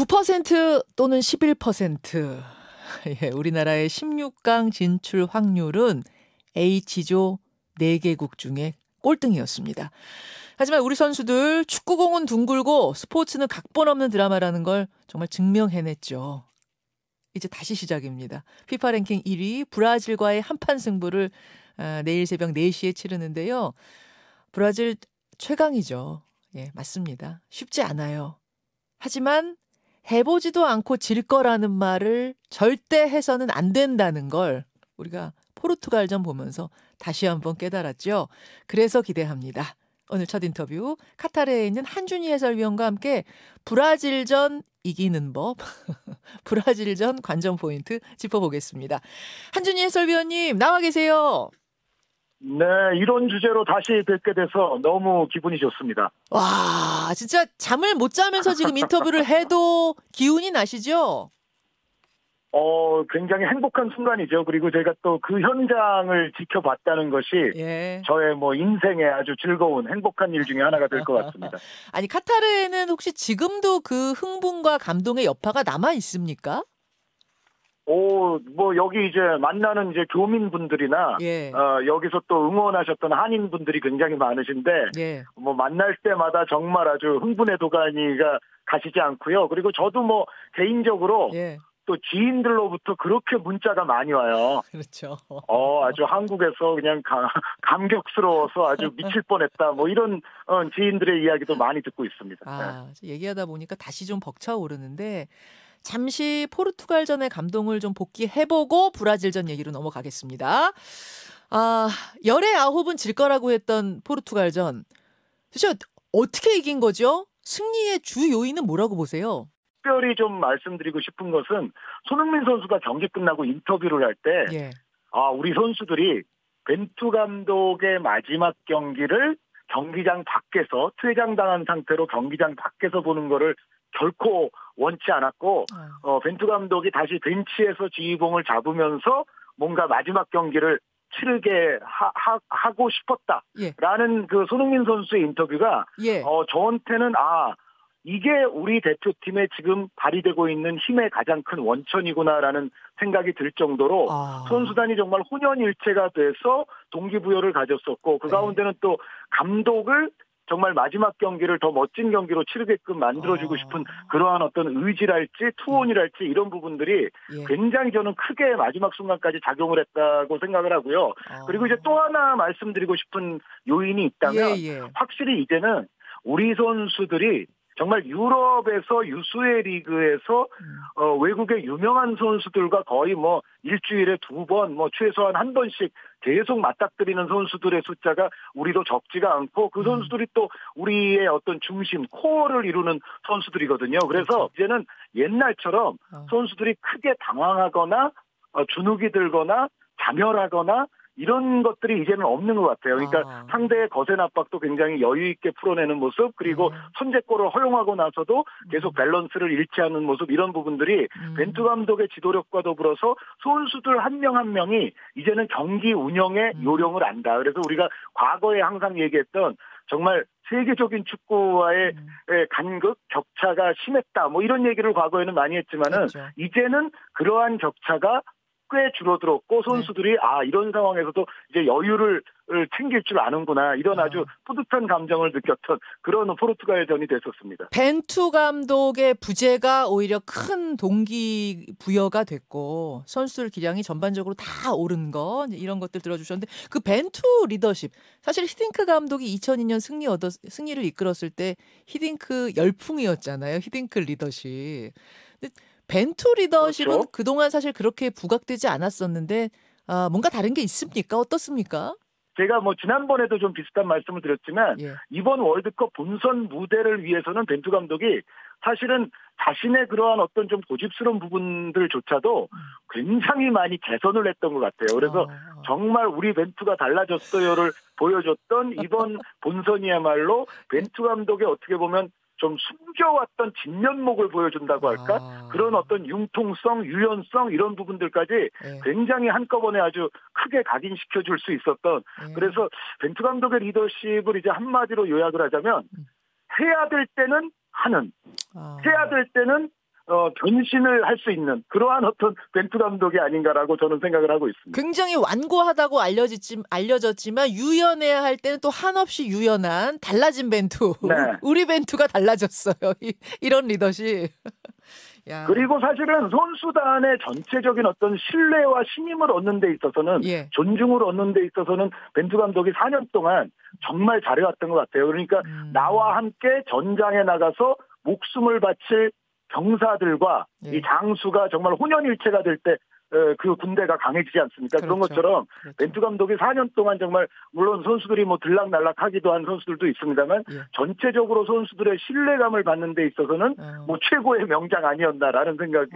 9% 또는 11%. 예, 우리나라의 16강 진출 확률은 H조 4개국 중에 꼴등이었습니다. 하지만 우리 선수들 축구공은 둥글고 스포츠는 각본 없는 드라마라는 걸 정말 증명해냈죠. 이제 다시 시작입니다. 피파 랭킹 1위 브라질과의 한판 승부를 내일 새벽 4시에 치르는데요. 브라질 최강이죠. 예, 맞습니다. 쉽지 않아요. 하지만 해보지도 않고 질 거라는 말을 절대 해서는 안 된다는 걸 우리가 포르투갈전 보면서 다시 한번 깨달았죠. 그래서 기대합니다. 오늘 첫 인터뷰 카타르에 있는 한준희 해설위원과 함께 브라질전 이기는 법, 브라질전 관전 포인트 짚어보겠습니다. 한준희 해설위원님 나와 계세요. 네, 이런 주제로 다시 뵙게 돼서 너무 기분이 좋습니다. 와, 진짜 잠을 못 자면서 지금 인터뷰를 해도 기운이 나시죠? 굉장히 행복한 순간이죠. 그리고 제가 또 그 현장을 지켜봤다는 것이 예. 저의 인생의 아주 즐거운 행복한 일 중에 하나가 될 것 같습니다. 아니, 카타르에는 혹시 지금도 그 흥분과 감동의 여파가 남아 있습니까? 여기 이제 만나는 이제 교민분들이나, 예. 여기서 또 응원하셨던 한인분들이 굉장히 많으신데, 예. 만날 때마다 정말 아주 흥분의 도가니가 가시지 않고요. 그리고 저도 개인적으로 예. 또 지인들로부터 그렇게 문자가 많이 와요. 그렇죠. 아주 한국에서 그냥 감격스러워서 아주 미칠 뻔했다. 이런 지인들의 이야기도 많이 듣고 있습니다. 얘기하다 보니까 다시 좀 벅차오르는데 잠시 포르투갈전의 감동을 좀 복기해보고 브라질전 얘기로 넘어가겠습니다. 열의 9은 질 거라고 했던 포르투갈전. 도대체 어떻게 이긴 거죠? 승리의 주 요인은 뭐라고 보세요? 특별히 좀 말씀드리고 싶은 것은 손흥민 선수가 경기 끝나고 인터뷰를 할 때 예. 우리 선수들이 벤투 감독의 마지막 경기를 경기장 밖에서 퇴장당한 상태로 경기장 밖에서 보는 거를 결코 원치 않았고 벤투 감독이 다시 벤치에서 지휘봉을 잡으면서 뭔가 마지막 경기를 치르게 하고 싶었다라는 그 손흥민 선수의 인터뷰가 예. 저한테는 이게 우리 대표팀에 지금 발휘되고 있는 힘의 가장 큰 원천이구나라는 생각이 들 정도로 선수단이 정말 혼연일체가 돼서 동기부여를 가졌었고 그 가운데는 또 감독을 정말 마지막 경기를 더 멋진 경기로 치르게끔 만들어주고 싶은 그러한 어떤 의지랄지 투혼이랄지 이런 부분들이 굉장히 저는 크게 마지막 순간까지 작용을 했다고 생각을 하고요. 그리고 이제 또 하나 말씀드리고 싶은 요인이 있다면 확실히 이제는 우리 선수들이 정말 유럽에서 유수의 리그에서 외국의 유명한 선수들과 거의 일주일에 2번, 최소한 1번씩 계속 맞닥뜨리는 선수들의 숫자가 우리도 적지가 않고 그 선수들이 또 우리의 어떤 중심, 코어를 이루는 선수들이거든요. 그래서 이제는 옛날처럼 선수들이 크게 당황하거나 주눅이 들거나 자멸하거나 이런 것들이 이제는 없는 것 같아요. 그러니까 상대의 거센 압박도 굉장히 여유 있게 풀어내는 모습, 그리고 선제골을 허용하고 나서도 계속 밸런스를 잃지 않는 모습, 이런 부분들이 벤투 감독의 지도력과 더불어서 선수들 한 명 한 명이 이제는 경기 운영의 요령을 안다. 그래서 우리가 과거에 항상 얘기했던 정말 세계적인 축구와의 간극, 격차가 심했다. 이런 얘기를 과거에는 많이 했지만은 이제는 그러한 격차가 꽤 줄어들었고 선수들이 이런 상황에서도 이제 여유를 챙길 줄 아는구나, 이런 아주 뿌듯한 감정을 느꼈던 그런 포르투갈전이 됐었습니다. 벤투 감독의 부재가 오히려 큰 동기부여가 됐고 선수들 기량이 전반적으로 다 오른 거, 이런 것들 들어주셨는데 그 벤투 리더십, 사실 히딩크 감독이 2002년 승리를 이끌었을 때 히딩크 열풍이었잖아요. 히딩크 리더십. 근데 벤투 리더십은 그동안 사실 그렇게 부각되지 않았었는데 뭔가 다른 게 있습니까? 어떻습니까? 제가 지난번에도 좀 비슷한 말씀을 드렸지만 이번 월드컵 본선 무대를 위해서는 벤투 감독이 사실은 자신의 그러한 어떤 좀 고집스러운 부분들조차도 굉장히 많이 개선을 했던 것 같아요. 그래서 정말 우리 벤투가 달라졌어요를 보여줬던 이번 본선이야말로 벤투 감독의 어떻게 보면 좀 숨겨왔던 진면목을 보여준다고 할까? 그런 어떤 융통성, 유연성 이런 부분들까지 굉장히 한꺼번에 아주 크게 각인시켜줄 수 있었던, 그래서 벤투 감독의 리더십을 이제 한마디로 요약을 하자면 해야 될 때는 하는, 해야 될 때는 변신을 할 수 있는 그러한 어떤 벤투 감독이 아닌가라고 저는 생각을 하고 있습니다. 굉장히 완고하다고 알려졌지만 유연해야 할 때는 또 한없이 유연한 달라진 벤투. 네. 우리 벤투가 달라졌어요. 이런 리더십. 야. 그리고 사실은 선수단의 전체적인 어떤 신뢰와 신임을 얻는 데 있어서는 예. 존중을 얻는 데 있어서는 벤투 감독이 4년 동안 정말 잘해왔던 것 같아요. 그러니까 나와 함께 전장에 나가서 목숨을 바칠 병사들과 예. 이 장수가 정말 혼연일체가 될 때 그 군대가 강해지지 않습니까? 그렇죠. 그런 것처럼 그렇죠. 벤투 감독이 4년 동안 정말 물론 선수들이 뭐 들락날락하기도 한 선수들도 있습니다만 예. 전체적으로 선수들의 신뢰감을 받는 데 있어서는 뭐 최고의 명장 아니었나라는 생각이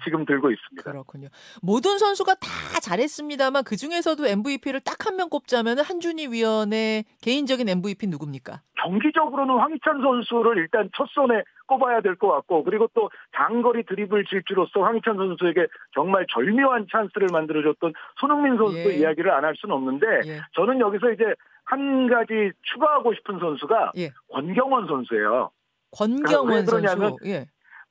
지금 들고 있습니다. 그렇군요. 모든 선수가 다 잘했습니다만 그중에서도 MVP를 딱 한 명 꼽자면 한준희 위원의 개인적인 MVP 누굽니까? 경기적으로는 황희찬 선수를 일단 첫 손에 꼽아야 될 것 같고 그리고 또 장거리 드리블 질주로서 황희찬 선수에게 정말 절묘한 찬스를 만들어줬던 손흥민 선수도 이야기를 안 할 수는 없는데 저는 여기서 이제 한 가지 추가하고 싶은 선수가 권경원 선수예요. 권경원 선수.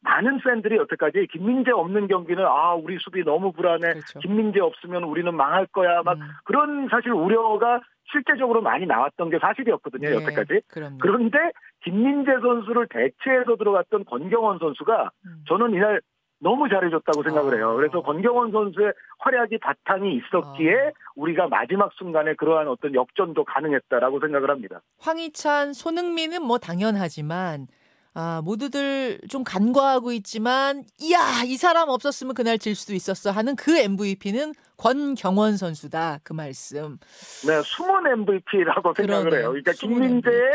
많은 팬들이 여태까지 김민재 없는 경기는 우리 수비 너무 불안해. 그렇죠. 김민재 없으면 우리는 망할 거야. 막 그런 사실 우려가 실제적으로 많이 나왔던 게 사실이었거든요. 여태까지. 그럼요. 그런데 김민재 선수를 대체해서 들어갔던 권경원 선수가 저는 이날 너무 잘해줬다고 생각을 해요. 그래서 권경원 선수의 활약이 바탕이 있었기에 우리가 마지막 순간에 그러한 어떤 역전도 가능했다라고 생각을 합니다. 황희찬, 손흥민은 뭐 당연하지만 모두들 좀 간과하고 있지만 이 사람 없었으면 그날 질 수도 있었어 하는 그 MVP는 권경원 선수다. 그 말씀. 네, 숨은 MVP라고 생각을 해요. 그러니까 김민재의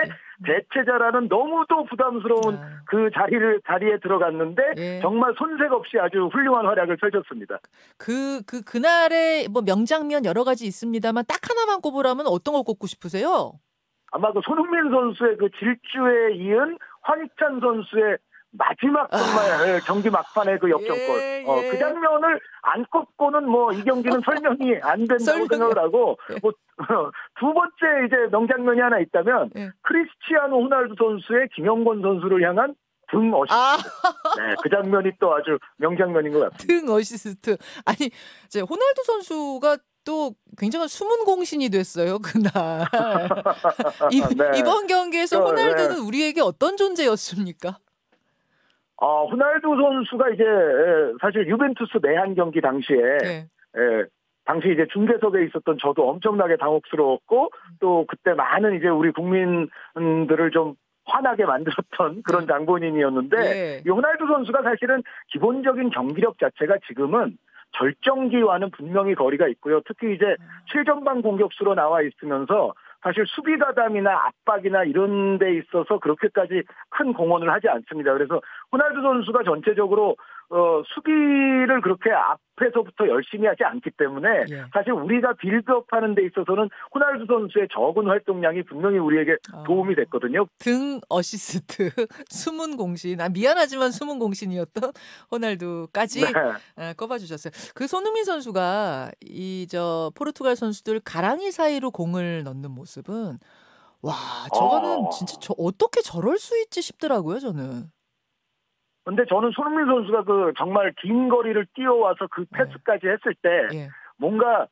대체자라는 너무도 부담스러운 그 자리에 들어갔는데 정말 손색 없이 아주 훌륭한 활약을 펼쳤습니다. 그날의 뭐 명장면 여러 가지 있습니다만 딱 하나만 꼽으라면 어떤 걸 꼽고 싶으세요? 아마 그 손흥민 선수의 그 질주에 이은 황희찬 선수의 마지막 정말 경기 막판의 그 역전골. 그 장면을 안 꼽고는 뭐 이 경기는 설명이 안 된다고 생각을 하고 뭐 두 번째 이제 명장면이 하나 있다면 크리스티아노 호날두 선수의 김영권 선수를 향한 등 어시스트. 네, 그 장면이 또 아주 명장면인 것 같습니다. 등 어시스트. 아니, 이제 호날두 선수가 또 굉장한 숨은 공신이 됐어요, 그날. 이번 경기에서 호날두는 우리에게 어떤 존재였습니까? 호날두 선수가 이제 사실 유벤투스 내한 경기 당시에 당시 이제 중계석에 있었던 저도 엄청나게 당혹스러웠고 또 그때 많은 이제 우리 국민들을 좀 화나게 만들었던 그런 장본인이었는데 이 호날두 선수가 사실은 기본적인 경기력 자체가 지금은 절정기와는 분명히 거리가 있고요. 특히 이제 최전방 공격수로 나와 있으면서 사실 수비 가담이나 압박이나 이런 데 있어서 그렇게까지 큰 공헌을 하지 않습니다. 그래서 호날두 선수가 전체적으로 수비를 그렇게 앞에서부터 열심히 하지 않기 때문에 사실 우리가 빌드업하는 데 있어서는 호날두 선수의 적은 활동량이 분명히 우리에게 도움이 됐거든요. 등 어시스트, 숨은 공신. 미안하지만 숨은 공신이었던 호날두까지 꼽아주셨어요. 그 손흥민 선수가 포르투갈 선수들 가랑이 사이로 공을 넣는 모습은 저거는 진짜 어떻게 저럴 수 있지 싶더라고요, 저는. 근데 저는 손흥민 선수가 그 정말 긴 거리를 뛰어와서 그 패스까지 했을 때 뭔가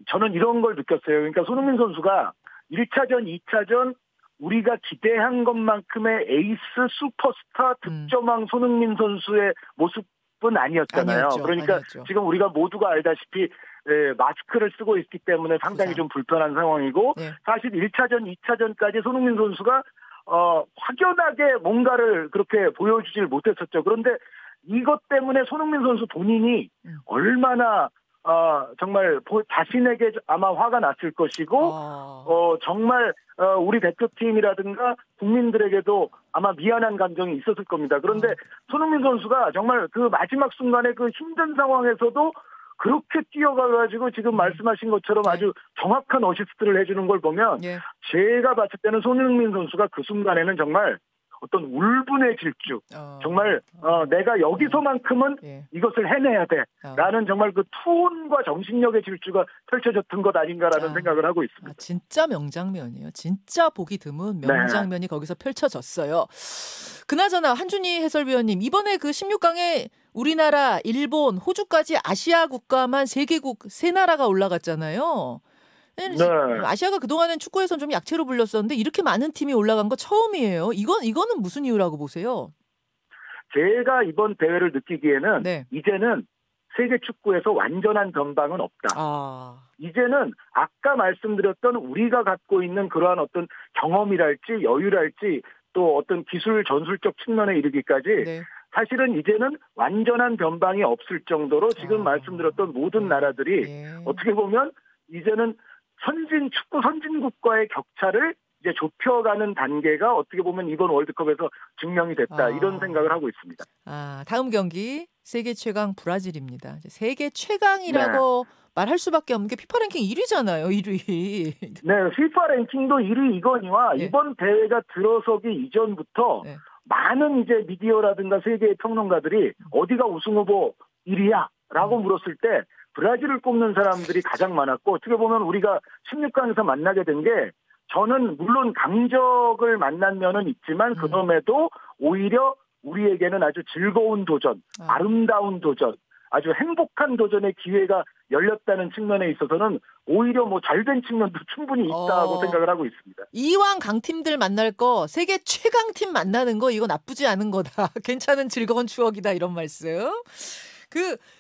저는 이런 걸 느꼈어요. 그러니까 손흥민 선수가 1차전, 2차전 우리가 기대한 것만큼의 에이스 슈퍼스타 득점왕 손흥민 선수의 모습은 아니었잖아요. 그러니까 지금 우리가 모두가 알다시피 마스크를 쓰고 있기 때문에 상당히 좀 불편한 상황이고 사실 1차전, 2차전까지 손흥민 선수가 확연하게 뭔가를 그렇게 보여주질 못했었죠. 그런데 이것 때문에 손흥민 선수 본인이 얼마나 정말 자신에게 아마 화가 났을 것이고 정말 우리 대표팀이라든가 국민들에게도 아마 미안한 감정이 있었을 겁니다. 그런데 손흥민 선수가 정말 그 마지막 순간에 그 힘든 상황에서도 그렇게 뛰어가가지고 지금 말씀하신 것처럼 아주 정확한 어시스트를 해주는 걸 보면 제가 봤을 때는 손흥민 선수가 그 순간에는 정말 어떤 울분의 질주, 정말 내가 여기서만큼은 예. 이것을 해내야 돼라는 정말 그 투혼과 정신력의 질주가 펼쳐졌던 것 아닌가라는 생각을 하고 있습니다. 진짜 명장면이에요. 진짜 보기 드문 명장면이 네. 거기서 펼쳐졌어요. 그나저나 한준희 해설위원님, 이번에 그 16강에 우리나라, 일본, 호주까지 아시아 국가만 3개국, 3나라가 올라갔잖아요. 네. 아시아가 그동안은 축구에서는 좀 약체로 불렸었는데 이렇게 많은 팀이 올라간 거 처음이에요. 이거는 무슨 이유라고 보세요? 제가 이번 대회를 느끼기에는 네. 이제는 세계 축구에서 완전한 전방은 없다. 이제는 아까 말씀드렸던 우리가 갖고 있는 그러한 어떤 경험이랄지 여유랄지 또 어떤 기술 전술적 측면에 이르기까지 네. 사실은 이제는 완전한 변방이 없을 정도로 지금 말씀드렸던 모든 나라들이 어떻게 보면 이제는 축구 선진국과의 격차를 이제 좁혀가는 단계가 어떻게 보면 이번 월드컵에서 증명이 됐다. 이런 생각을 하고 있습니다. 다음 경기 세계 최강 브라질입니다. 세계 최강이라고 네. 말할 수밖에 없는 게 피파 랭킹 1위잖아요. 1위. 네, 피파 랭킹도 1위 이거니와 네. 이번 대회가 들어서기 이전부터 네. 많은 이제 미디어라든가 세계의 평론가들이 어디가 우승 후보 1위야? 라고 물었을 때 브라질을 꼽는 사람들이 가장 많았고 어떻게 보면 우리가 16강에서 만나게 된 게 저는 물론 강적을 만난 면은 있지만 그럼에도 오히려 우리에게는 아주 즐거운 도전, 아름다운 도전, 아주 행복한 도전의 기회가 열렸다는 측면에 있어서는 오히려 뭐 잘된 측면도 충분히 있다고 생각을 하고 있습니다. 이왕 강팀들 만날 거 세계 최강팀 만나는 거 이거 나쁘지 않은 거다. 괜찮은 즐거운 추억이다 이런 말씀.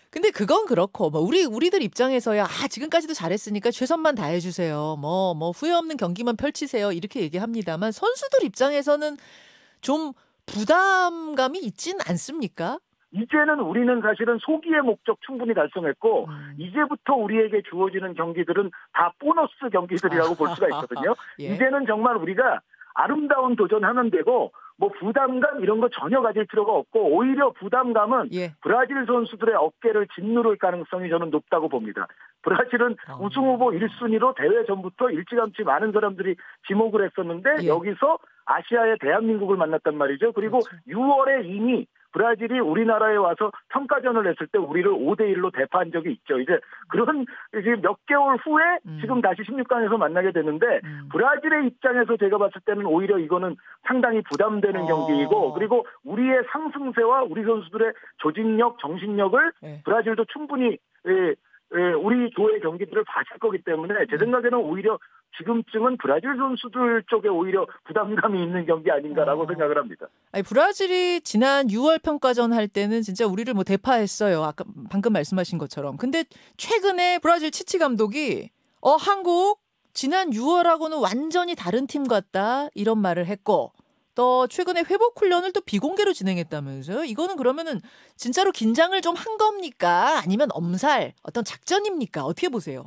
근데 그건 그렇고 뭐 우리들 입장에서야 지금까지도 잘했으니까 최선만 다해 주세요. 뭐 후회 없는 경기만 펼치세요. 이렇게 얘기합니다만 선수들 입장에서는 좀 부담감이 있진 않습니까? 이제는 우리는 사실은 소기의 목적 충분히 달성했고 이제부터 우리에게 주어지는 경기들은 다 보너스 경기들이라고 볼 수가 있거든요. 예. 이제는 정말 우리가 아름다운 도전하면 되고 뭐 부담감 이런 거 전혀 가질 필요가 없고 오히려 부담감은 브라질 선수들의 어깨를 짓누를 가능성이 저는 높다고 봅니다. 브라질은 우승 후보 1순위로 대회 전부터 일찌감치 많은 사람들이 지목을 했었는데 여기서 아시아의 대한민국을 만났단 말이죠. 그리고 그렇죠. 6월에 이미 브라질이 우리나라에 와서 평가전을 했을 때 우리를 5대1로 대파한 적이 있죠. 이제 그런 이제 몇 개월 후에 지금 다시 16강에서 만나게 되는데 브라질의 입장에서 제가 봤을 때는 오히려 이거는 상당히 부담되는 경기이고 그리고 우리의 상승세와 우리 선수들의 조직력, 정신력을 브라질도 충분히 우리 조의 경기들을 봐줄 거기 때문에 제 생각에는 오히려 지금쯤은 브라질 선수들 쪽에 오히려 부담감이 있는 경기 아닌가라고 생각을 합니다. 브라질이 지난 6월 평가전 할 때는 진짜 우리를 뭐 대파했어요. 아까 방금 말씀하신 것처럼. 근데 최근에 브라질 치치 감독이 한국 지난 6월하고는 완전히 다른 팀 같다 이런 말을 했고 또 최근에 회복 훈련을 또 비공개로 진행했다면서요? 이거는 그러면은 진짜로 긴장을 좀 한 겁니까? 아니면 엄살, 어떤 작전입니까? 어떻게 보세요?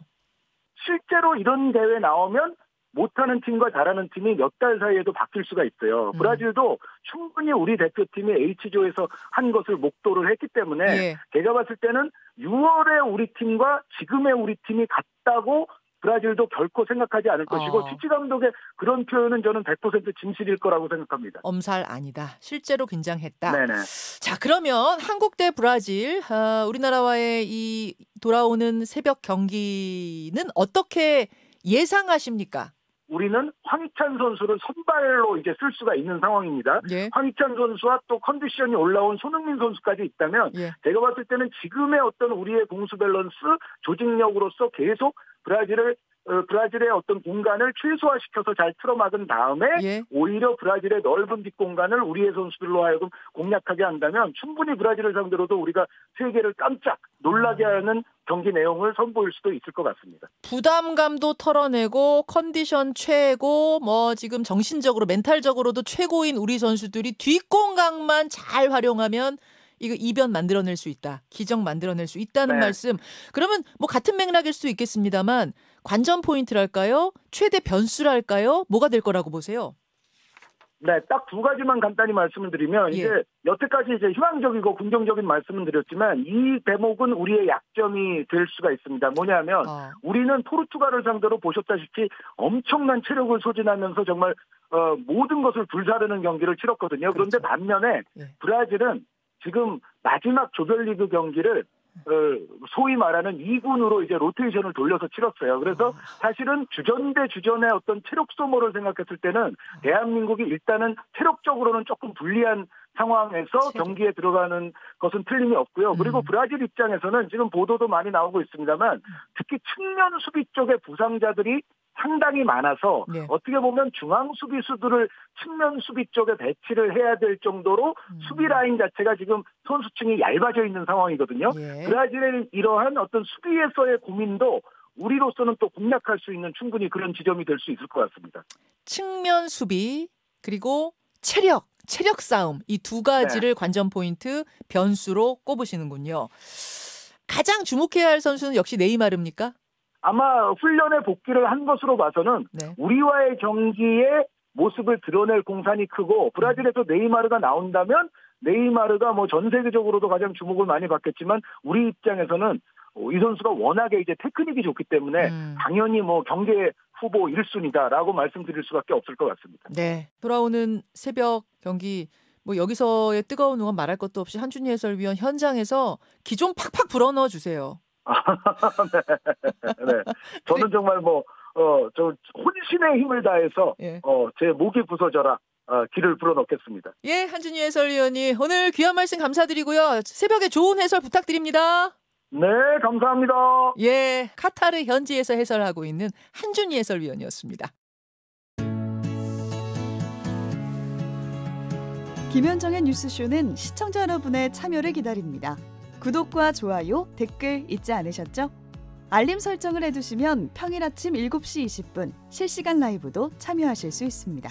실제로 이런 대회 나오면 못하는 팀과 잘하는 팀이 몇 달 사이에도 바뀔 수가 있어요. 브라질도 충분히 우리 대표팀이 H조에서 한 것을 목도를 했기 때문에 제가 봤을 때는 6월에 우리 팀과 지금의 우리 팀이 같다고 브라질도 결코 생각하지 않을 것이고 치치 감독의 그런 표현은 저는 100% 진실일 거라고 생각합니다. 엄살 아니다. 실제로 긴장했다. 네네. 자, 그러면 한국 대 브라질, 우리나라와의 이 돌아오는 새벽 경기는 어떻게 예상하십니까? 우리는 황희찬 선수를 선발로 이제 쓸 수가 있는 상황입니다. 황희찬 선수와 또 컨디션이 올라온 손흥민 선수까지 있다면 제가 봤을 때는 지금의 어떤 우리의 공수 밸런스, 조직력으로서 계속 브라질의 어떤 공간을 최소화시켜서 잘 틀어막은 다음에 오히려 브라질의 넓은 뒷공간을 우리의 선수들로 하여금 공략하게 한다면 충분히 브라질을 상대로도 우리가 세계를 깜짝 놀라게 하는 경기 내용을 선보일 수도 있을 것 같습니다. 부담감도 털어내고 컨디션 최고 지금 정신적으로 멘탈적으로도 최고인 우리 선수들이 뒷공간만 잘 활용하면 이거 이변 만들어낼 수 있다. 기적 만들어낼 수 있다는 말씀. 그러면 같은 맥락일 수 있겠습니다만 관전 포인트랄까요? 최대 변수랄까요? 뭐가 될 거라고 보세요? 네, 딱 두 가지만 간단히 말씀을 드리면 이제 여태까지 이제 희망적이고 긍정적인 말씀을 드렸지만 이 대목은 우리의 약점이 될 수가 있습니다. 뭐냐면 우리는 포르투갈을 상대로 보셨다시피 엄청난 체력을 소진하면서 정말 모든 것을 불사르는 경기를 치렀거든요. 그런데 그렇죠. 반면에 브라질은 지금 마지막 조별리그 경기를 소위 말하는 2군으로 이제 로테이션을 돌려서 치렀어요. 그래서 사실은 주전 대 주전의 어떤 체력 소모를 생각했을 때는 대한민국이 일단은 체력적으로는 조금 불리한 상황에서 경기에 들어가는 것은 틀림이 없고요. 그리고 브라질 입장에서는 지금 보도도 많이 나오고 있습니다만 특히 측면 수비 쪽의 부상자들이 상당히 많아서 어떻게 보면 중앙 수비수들을 측면 수비 쪽에 배치를 해야 될 정도로 수비 라인 자체가 지금 선수층이 얇아져 있는 상황이거든요. 브라질의 이러한 어떤 수비에서의 고민도 우리로서는 또 공략할 수 있는 충분히 그런 지점이 될 수 있을 것 같습니다. 측면 수비 그리고 체력 싸움 이 두 가지를 관전 포인트 변수로 꼽으시는군요. 가장 주목해야 할 선수는 역시 네이마르입니까? 아마 훈련에 복귀를 한 것으로 봐서는 우리와의 경기의 모습을 드러낼 공산이 크고 브라질에서 네이마르가 나온다면 네이마르가 뭐 전 세계적으로도 가장 주목을 많이 받겠지만 우리 입장에서는 이 선수가 워낙에 이제 테크닉이 좋기 때문에 당연히 뭐 경계 후보 1순위다라고 말씀드릴 수밖에 없을 것 같습니다. 네. 돌아오는 새벽 경기 뭐 여기서의 뜨거운 응원 말할 것도 없이 한준희 해설위원 현장에서 기 좀 팍팍 불어넣어 주세요. 네. 저는 정말 저 혼신의 힘을 다해서 제 목이 부서져라 기를 불어넣겠습니다. 예, 한준희 해설위원이 오늘 귀한 말씀 감사드리고요. 새벽에 좋은 해설 부탁드립니다. 네, 감사합니다. 예, 카타르 현지에서 해설하고 있는 한준희 해설위원이었습니다. 김현정의 뉴스쇼는 시청자 여러분의 참여를 기다립니다. 구독과 좋아요, 댓글 잊지 않으셨죠? 알림 설정을 해두시면 평일 아침 7시 20분 실시간 라이브도 참여하실 수 있습니다.